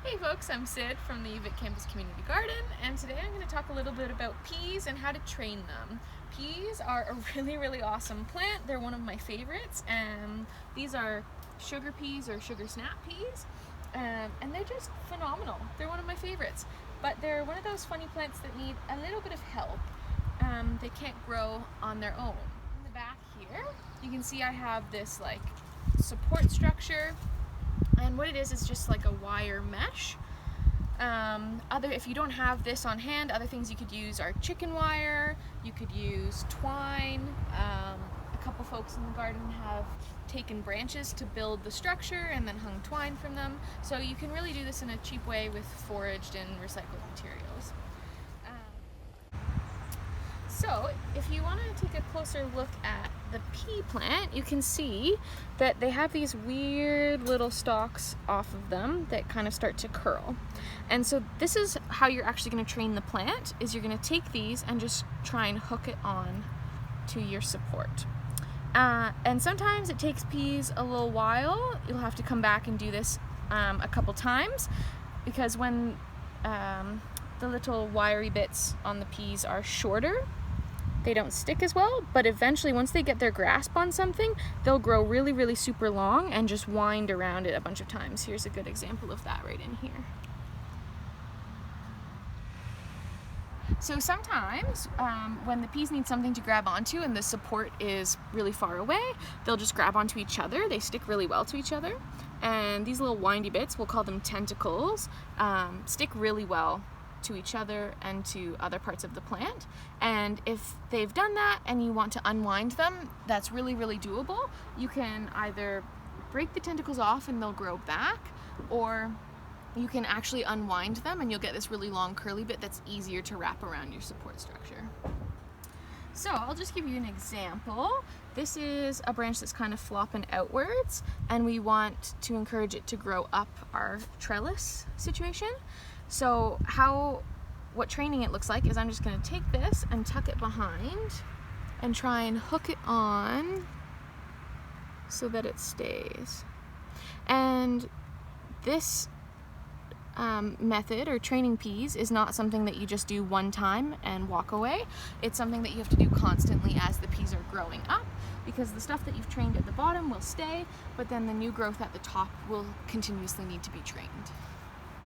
Hey folks, I'm Sid from the UVic Campus Community Garden, and today I'm going to talk a little bit about peas and how to train them. Peas are a really awesome plant. They're one of my favorites, and these are sugar peas or sugar snap peas, and they're just phenomenal. They're one of my favorites, but they're one of those funny plants that need a little bit of help. They can't grow on their own. In the back here, you can see I have this like support structure. And what it is just like a wire mesh. If you don't have this on hand, other things you could use are chicken wire, you could use twine. A couple folks in the garden have taken branches to build the structure and then hung twine from them. So you can really do this in a cheap way with foraged and recycled materials. So if you want to take a closer look at the pea plant, you can see that they have these weird little stalks off of them that kind of start to curl. And so this is how you're actually going to train the plant, is you're going to take these and just try and hook it on to your support. And sometimes it takes peas a little while. You'll have to come back and do this a couple times, because when the little wiry bits on the peas are shorter, they don't stick as well, but eventually once they get their grasp on something, they'll grow really super long and just wind around it a bunch of times. Here's a good example of that right in here. So sometimes when the peas need something to grab onto and the support is really far away, they'll just grab onto each other. They stick really well to each other, and these little windy bits, we'll call them tentacles, stick really well to each other and to other parts of the plant. And if they've done that and you want to unwind them, that's really doable. You can either break the tentacles off and they'll grow back, or you can actually unwind them and you'll get this really long curly bit that's easier to wrap around your support structure. So I'll just give you an example. This is a branch that's kind of flopping outwards, and we want to encourage it to grow up our trellis situation. So what training it looks like is I'm just going to take this and tuck it behind and try and hook it on so that it stays. And this method, or training peas, is not something that you just do one time and walk away. It's something that you have to do constantly as the peas are growing up, because the stuff that you've trained at the bottom will stay, but then the new growth at the top will continuously need to be trained.